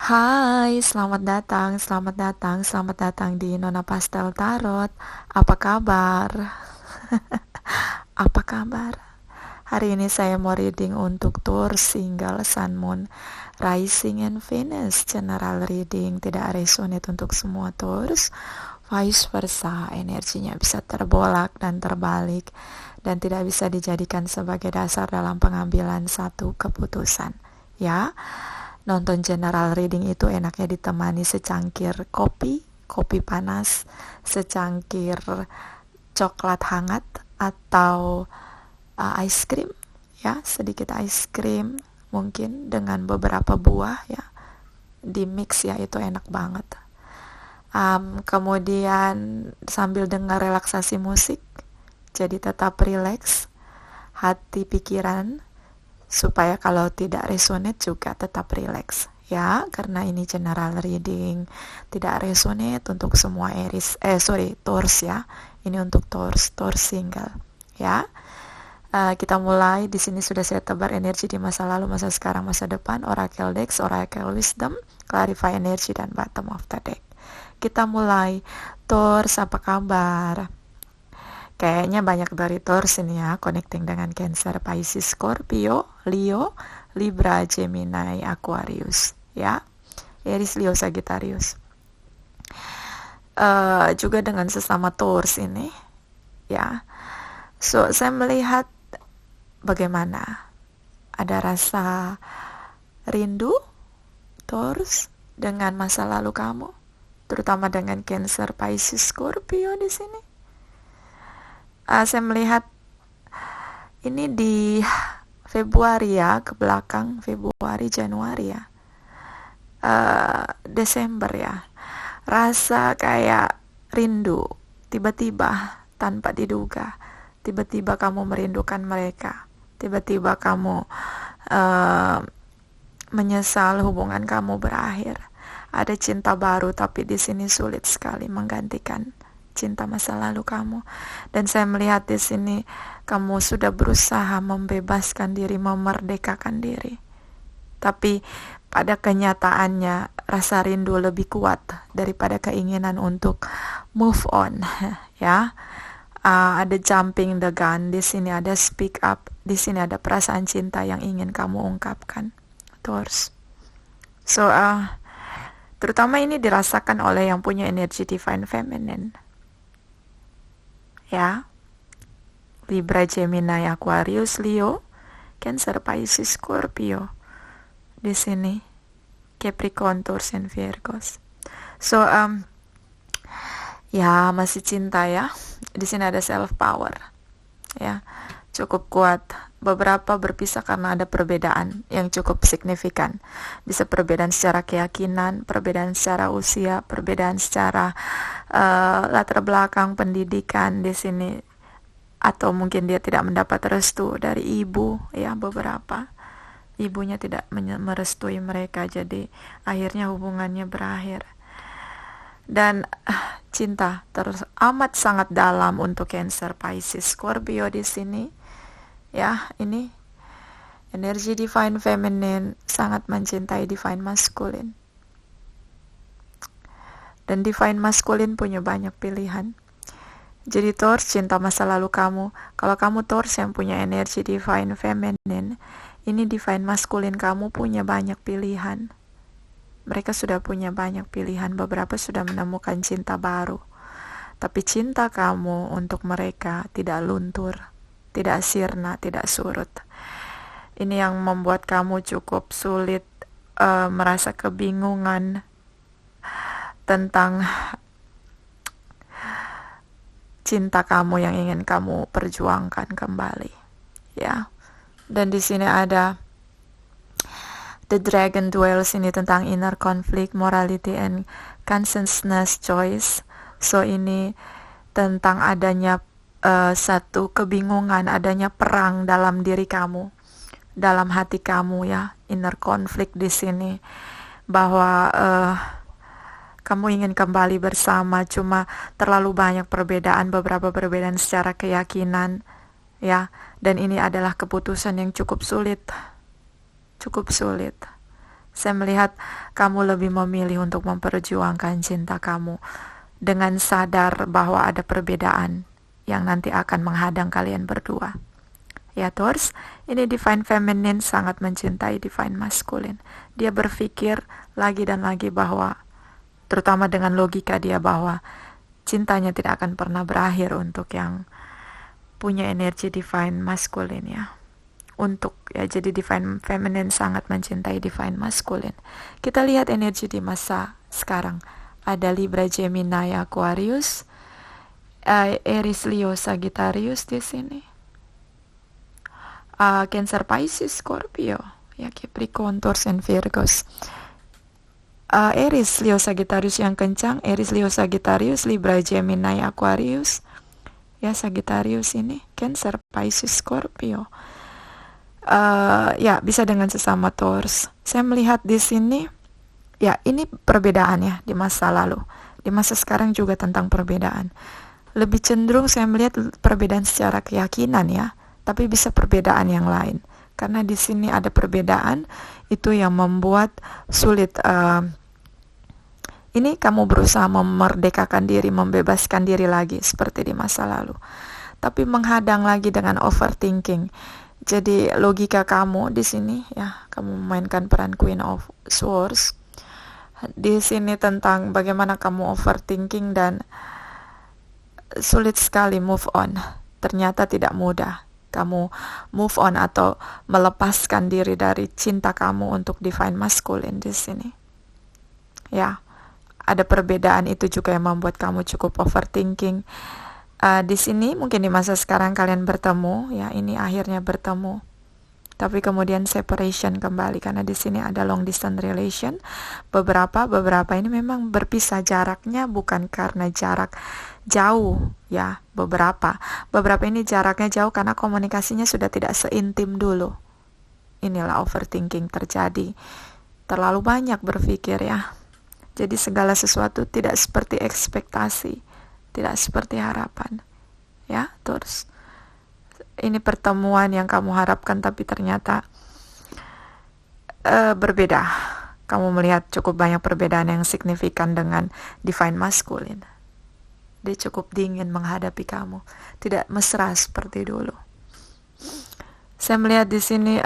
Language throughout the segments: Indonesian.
Hai, selamat datang di Nona Pastel Tarot. Apa kabar? Apa kabar? Hari ini saya mau reading untuk Taurus, Single, Sun, Moon, Rising, and Venus. General reading tidak resonate untuk semua Taurus. Vice versa, energinya bisa terbolak dan terbalik dan tidak bisa dijadikan sebagai dasar dalam pengambilan satu keputusan. Ya, nonton general reading itu enaknya ditemani secangkir kopi panas, secangkir coklat hangat, atau ice cream, ya, sedikit ice cream, mungkin dengan beberapa buah, ya, di mix, ya, itu enak banget. Kemudian sambil dengar relaksasi musik, jadi tetap rileks hati pikiran, supaya kalau tidak resonate juga tetap rileks, ya, karena ini general reading, tidak resonate untuk semua Taurus, ya. Ini untuk Taurus single, ya. Kita mulai. Di sini sudah saya tebar energi di masa lalu, masa sekarang, masa depan, Oracle Decks, Oracle Wisdom, Clarify energy, dan bottom of the deck. Kita mulai. Taurus, apa kabar? Kayaknya banyak dari Taurus ini, ya, connecting dengan Cancer, Pisces, Scorpio, Leo, Libra, Gemini, Aquarius, ya. Aries, Leo, Sagittarius. Juga dengan sesama Taurus ini, ya. So, saya melihat bagaimana ada rasa rindu Taurus dengan masa lalu kamu, terutama dengan Cancer, Pisces, Scorpio di sini. Saya melihat ini di Februari, ya, ke belakang, Februari, Januari, ya, Desember, ya, rasa kayak rindu tiba-tiba tanpa diduga. Tiba-tiba kamu merindukan mereka, tiba-tiba kamu menyesal hubungan kamu berakhir. Ada cinta baru, tapi di sini sulit sekali menggantikan cinta masa lalu kamu. Dan saya melihat di sini kamu sudah berusaha membebaskan diri, memerdekakan diri, tapi pada kenyataannya rasa rindu lebih kuat daripada keinginan untuk move on, ya. Ada jumping the gun di sini, ada speak up di sini, ada perasaan cinta yang ingin kamu ungkapkan, Taurus. So, terutama ini dirasakan oleh yang punya energi divine feminine, ya. Libra, Gemini, Aquarius, Leo, Cancer, Pisces, Scorpio. Di sini Capricorn, Taurus, and Virgos. So, ya, masih cinta, ya. Di sini ada self power, ya, cukup kuat. Beberapa berpisah karena ada perbedaan yang cukup signifikan. Bisa perbedaan secara keyakinan, perbedaan secara usia, perbedaan secara latar belakang pendidikan di sini, atau mungkin dia tidak mendapat restu dari ibu, ya, beberapa ibunya tidak merestui mereka, jadi akhirnya hubungannya berakhir. Dan cinta terus amat sangat dalam untuk Cancer, Pisces, Scorpio di sini, ya. Ini energi divine feminine sangat mencintai divine masculine, dan divine masculine punya banyak pilihan. Jadi Taurus, cinta masa lalu kamu, kalau kamu Taurus yang punya energi divine feminine, ini divine masculine kamu punya banyak pilihan. Mereka sudah punya banyak pilihan, beberapa sudah menemukan cinta baru. Tapi cinta kamu untuk mereka tidak luntur, tidak sirna, tidak surut. Ini yang membuat kamu cukup sulit merasa kebingungan tentang cinta kamu yang ingin kamu perjuangkan kembali, ya. Dan di sini ada The Dragon Dwells, ini tentang inner conflict, morality, and consciousness choice. So, ini tentang adanya satu kebingungan, adanya perang dalam diri kamu, dalam hati kamu, ya, inner conflict di sini, bahwa kamu ingin kembali bersama, cuma terlalu banyak perbedaan, beberapa perbedaan secara keyakinan, ya. Dan ini adalah keputusan yang cukup sulit, Saya melihat kamu lebih memilih untuk memperjuangkan cinta kamu dengan sadar bahwa ada perbedaan yang nanti akan menghadang kalian berdua. Ya Taurus, ini divine feminine sangat mencintai divine masculine. Dia berpikir lagi dan lagi bahwa, terutama dengan logika dia, bahwa cintanya tidak akan pernah berakhir untuk yang punya energi divine masculine ya. Jadi divine feminine sangat mencintai divine masculine. Kita lihat energi di masa sekarang. Ada Libra, Gemini, Aquarius, Aries, Leo, Sagittarius di sini. Cancer, Pisces, Scorpio, ya, Capricorn, Taurus, and Virgos. Aries, Leo, Sagittarius yang kencang, Aries, Leo, Sagittarius, Libra, Gemini, Aquarius, ya, Sagittarius ini, Cancer, Pisces, Scorpio. Ya, bisa dengan sesama Taurus. Saya melihat di sini, ya, ini perbedaannya di masa lalu. Di masa sekarang juga tentang perbedaan. Lebih cenderung saya melihat perbedaan secara keyakinan ya, tapi bisa perbedaan yang lain. Karena di sini ada perbedaan, itu yang membuat sulit. Ini kamu berusaha memerdekakan diri, membebaskan diri lagi seperti di masa lalu. Tapi menghadang lagi dengan overthinking. Jadi logika kamu di sini ya, kamu memainkan peran Queen of Swords. Di sini tentang bagaimana kamu overthinking dan sulit sekali move on. Ternyata tidak mudah kamu move on atau melepaskan diri dari cinta kamu untuk divine masculine di sini. Ya, ada perbedaan itu juga yang membuat kamu cukup overthinking. Di sini mungkin di masa sekarang kalian bertemu, ya, ini akhirnya bertemu. Tapi kemudian separation kembali karena di sini ada long distance relation. Beberapa ini memang berpisah jaraknya bukan karena jarak jauh, ya. Beberapa ini jaraknya jauh karena komunikasinya sudah tidak seintim dulu. Inilah overthinking terjadi. Terlalu banyak berpikir ya. Jadi segala sesuatu tidak seperti ekspektasi, tidak seperti harapan. Ya, terus ini pertemuan yang kamu harapkan tapi ternyata berbeda. Kamu melihat cukup banyak perbedaan yang signifikan dengan divine masculine. Dia cukup dingin menghadapi kamu, tidak mesra seperti dulu. Saya melihat di sini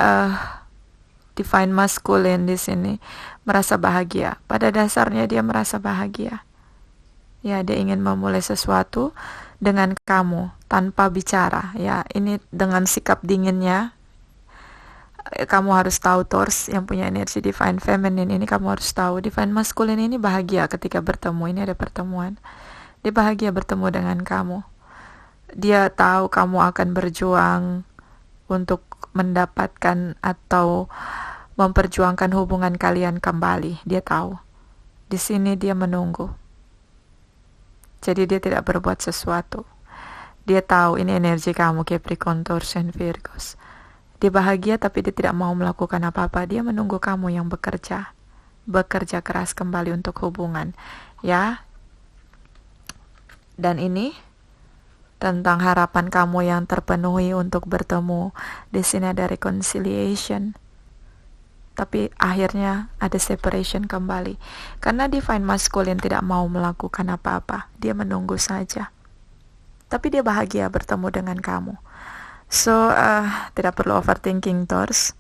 divine masculine di sini merasa bahagia. Pada dasarnya dia merasa bahagia. Ya, dia ingin memulai sesuatu dengan kamu tanpa bicara. Ya, ini dengan sikap dinginnya. Kamu harus tahu Taurus yang punya energi divine feminine ini, kamu harus tahu divine masculine ini bahagia ketika bertemu. Ini ada pertemuan. Dia bahagia bertemu dengan kamu. Dia tahu kamu akan berjuang untuk mendapatkan atau memperjuangkan hubungan kalian kembali. Dia tahu. Di sini dia menunggu. Jadi dia tidak berbuat sesuatu. Dia tahu ini energi kamu, Capricorn, Taurus, and Virgos. Dia bahagia tapi dia tidak mau melakukan apa-apa. Dia menunggu kamu yang bekerja keras kembali untuk hubungan. Ya. Dan ini tentang harapan kamu yang terpenuhi untuk bertemu. Di sini ada reconciliation. Tapi akhirnya ada separation kembali. Karena divine masculine tidak mau melakukan apa-apa. Dia menunggu saja. Tapi dia bahagia bertemu dengan kamu. So, tidak perlu overthinking, Taurus.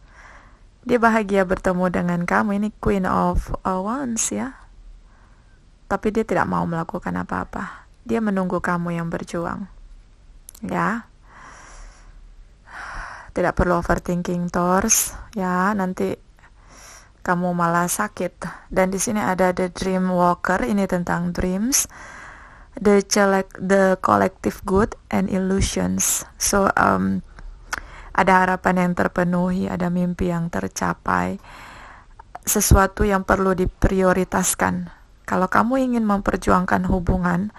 Dia bahagia bertemu dengan kamu. Ini Queen of Wands ya. Tapi dia tidak mau melakukan apa-apa. Dia menunggu kamu yang berjuang. Ya. Tidak perlu overthinking, Taurus. Ya, nanti kamu malah sakit. Dan di sini ada the dream walker, ini tentang dreams, the collective good and illusions. So ada harapan yang terpenuhi, ada mimpi yang tercapai, sesuatu yang perlu diprioritaskan. Kalau kamu ingin memperjuangkan hubungan,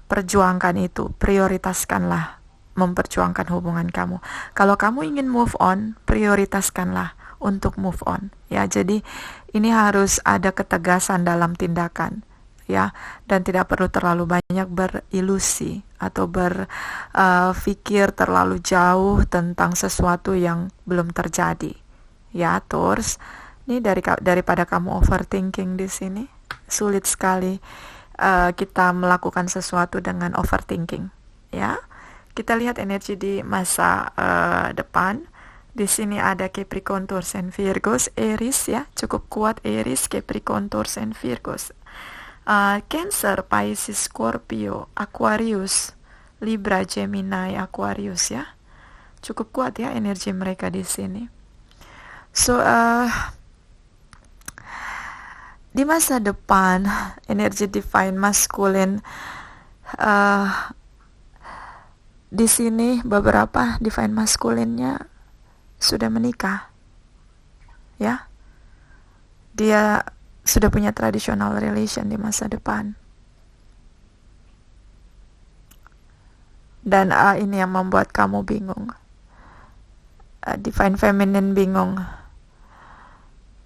perjuangkan itu, prioritaskanlah memperjuangkan hubungan kamu. Kalau kamu ingin move on, prioritaskanlah untuk move on. Ya, jadi ini harus ada ketegasan dalam tindakan, ya, dan tidak perlu terlalu banyak berilusi atau berpikir terlalu jauh tentang sesuatu yang belum terjadi. Ya, Taurus, Ini daripada kamu overthinking di sini. Sulit sekali kita melakukan sesuatu dengan overthinking, ya. Kita lihat energi di masa depan. Di sini ada Capricorn, Taurus, and Virgos, Aries ya, cukup kuat Aries, Capricorn, Taurus, and Virgos. Cancer, Pisces, Scorpio, Aquarius, Libra, Gemini, Aquarius ya, cukup kuat ya energi mereka di sini. So di masa depan energi divine masculine, di sini beberapa divine masculine-nya sudah menikah, ya. Dia sudah punya traditional relation di masa depan. Dan ini yang membuat kamu bingung. Divine feminine bingung.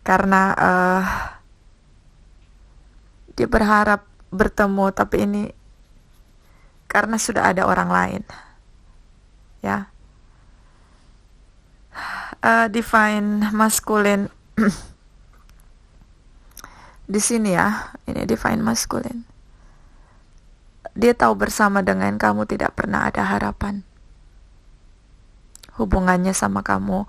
Karena dia berharap bertemu, tapi ini karena sudah ada orang lain. Ya. Divine masculine di sini ya, ini divine masculine. Dia tahu bersama dengan kamu tidak pernah ada harapan. Hubungannya sama kamu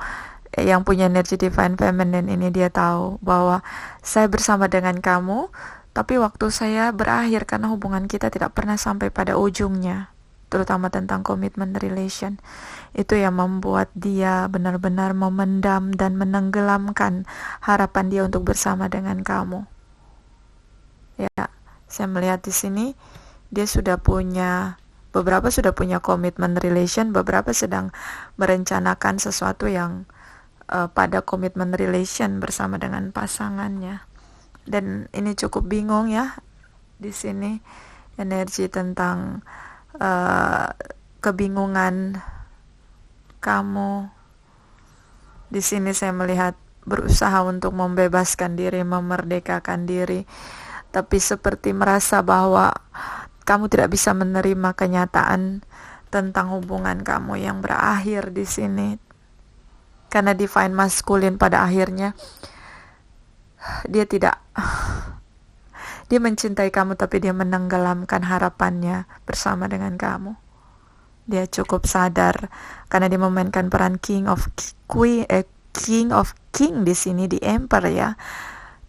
yang punya energi divine feminine ini, dia tahu bahwa saya bersama dengan kamu, tapi waktu saya berakhir karena hubungan kita tidak pernah sampai pada ujungnya. Terutama tentang commitment relation. Itu yang membuat dia benar-benar memendam dan menenggelamkan harapan dia untuk bersama dengan kamu. Ya, saya melihat di sini dia sudah punya, beberapa sudah punya commitment relation, beberapa sedang merencanakan sesuatu yang pada commitment relation bersama dengan pasangannya. Dan ini cukup bingung ya di sini, energi tentang kebingungan kamu. Di sini saya melihat berusaha untuk membebaskan diri, memerdekakan diri, tapi seperti merasa bahwa kamu tidak bisa menerima kenyataan tentang hubungan kamu yang berakhir di sini. Karena divine masculine pada akhirnya dia mencintai kamu, tapi dia menenggelamkan harapannya bersama dengan kamu. Dia cukup sadar karena dia memainkan peran King of King di sini, di Emperor ya,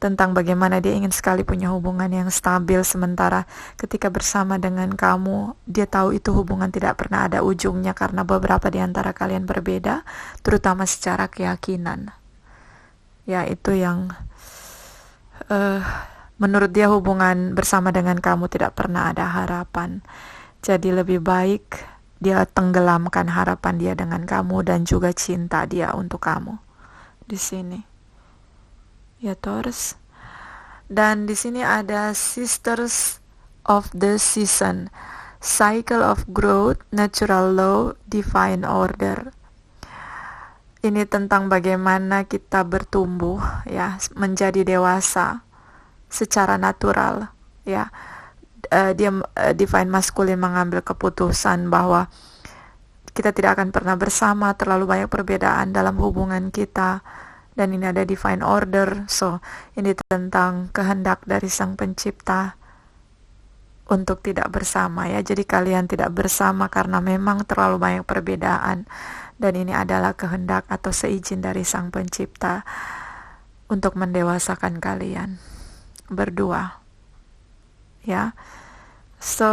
tentang bagaimana dia ingin sekali punya hubungan yang stabil, sementara ketika bersama dengan kamu, dia tahu itu hubungan tidak pernah ada ujungnya karena beberapa di antara kalian berbeda, terutama secara keyakinan. Ya, itu yang menurut dia hubungan bersama dengan kamu tidak pernah ada harapan. Jadi lebih baik dia tenggelamkan harapan dia dengan kamu dan juga cinta dia untuk kamu di sini. Ya, Taurus. Dan di sini ada Sisters of the Season, Cycle of Growth, Natural Law, Divine Order. Ini tentang bagaimana kita bertumbuh ya, menjadi dewasa secara natural ya. Divine masculine mengambil keputusan bahwa kita tidak akan pernah bersama, terlalu banyak perbedaan dalam hubungan kita, dan ini ada divine order. So ini tentang kehendak dari Sang Pencipta untuk tidak bersama ya. Jadi kalian tidak bersama karena memang terlalu banyak perbedaan, dan ini adalah kehendak atau seizin dari Sang Pencipta untuk mendewasakan kalian berdua ya. So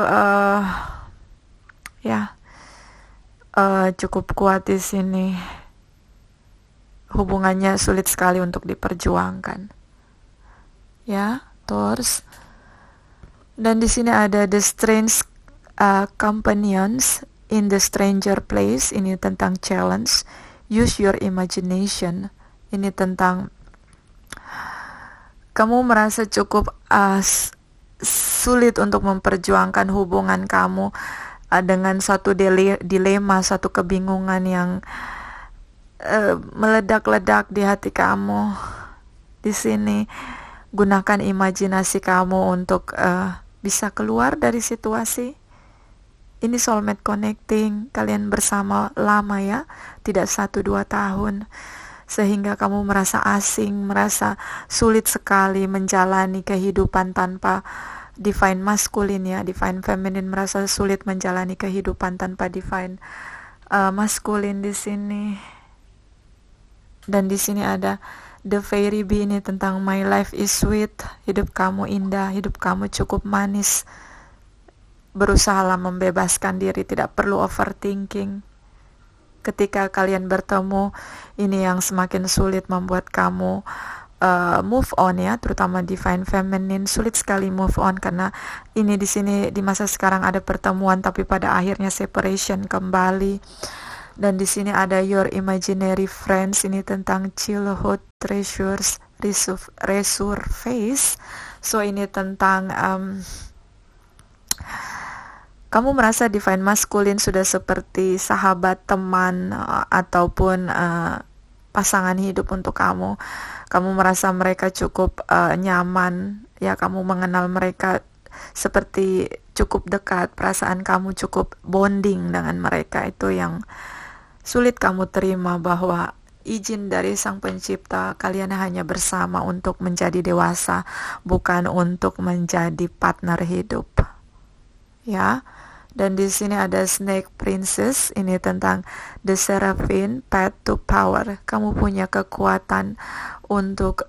cukup kuat di sini. Hubungannya sulit sekali untuk diperjuangkan ya, Taurus. Dan di sini ada The Strange Companions in the Stranger Place. Ini tentang challenge, use your imagination. Ini tentang kamu merasa cukup sulit untuk memperjuangkan hubungan kamu dengan satu dilema, satu kebingungan yang meledak-ledak di hati kamu. Di sini gunakan imajinasi kamu untuk bisa keluar dari situasi. Ini soulmate connecting, kalian bersama lama ya, tidak 1-2 tahun. sehingga kamu merasa asing, merasa sulit sekali menjalani kehidupan tanpa divine masculine ya, divine feminine, merasa sulit menjalani kehidupan tanpa divine masculine di sini. Dan di sini ada the fairy bee, ini tentang my life is sweet, hidup kamu indah, hidup kamu cukup manis. Berusahalah membebaskan diri, tidak perlu overthinking. Ketika kalian bertemu, ini yang semakin sulit membuat kamu move on ya, terutama divine feminine, sulit sekali move on karena ini di sini di masa sekarang ada pertemuan tapi pada akhirnya separation kembali. Dan di sini ada your imaginary friends, ini tentang childhood treasures resurface. So ini tentang kamu merasa divine masculine sudah seperti sahabat, teman, ataupun pasangan hidup untuk kamu. Kamu merasa mereka cukup nyaman, ya, kamu mengenal mereka seperti cukup dekat, perasaan kamu cukup bonding dengan mereka. Itu yang sulit kamu terima, bahwa izin dari Sang Pencipta, kalian hanya bersama untuk menjadi dewasa, bukan untuk menjadi partner hidup. Ya. Dan di sini ada Snake Princess, ini tentang the Seraphim path to power. Kamu punya kekuatan untuk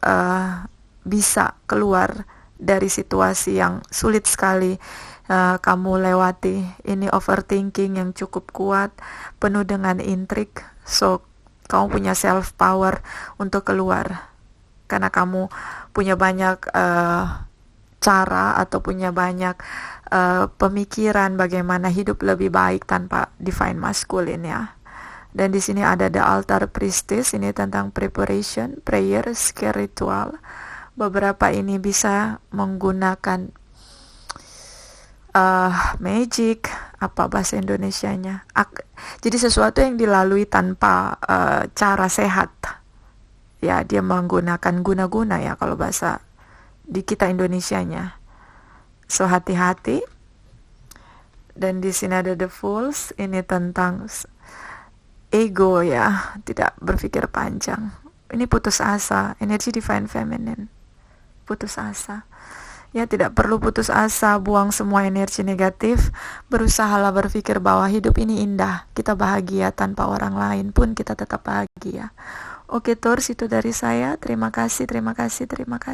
bisa keluar dari situasi yang sulit sekali kamu lewati. Ini overthinking yang cukup kuat, penuh dengan intrik. So kamu punya self power untuk keluar karena kamu punya banyak cara atau punya banyak pemikiran bagaimana hidup lebih baik tanpa divine masculine ya. Dan di sini ada the altar priestess, ini tentang preparation, prayer, ritual. Beberapa ini bisa menggunakan magic, apa bahasa Indonesianya? Jadi sesuatu yang dilalui tanpa cara sehat. Ya, dia menggunakan guna-guna ya kalau bahasa di kita Indonesianya. So hati-hati. Dan di sini ada the fools, ini tentang ego ya, tidak berpikir panjang. Ini putus asa, energi divine feminine. Putus asa. Ya, tidak perlu putus asa, buang semua energi negatif. Berusahalah berpikir bahwa hidup ini indah. Kita bahagia tanpa orang lain pun kita tetap bahagia. Oke, Taurus, itu dari saya. Terima kasih, terima kasih, terima kasih.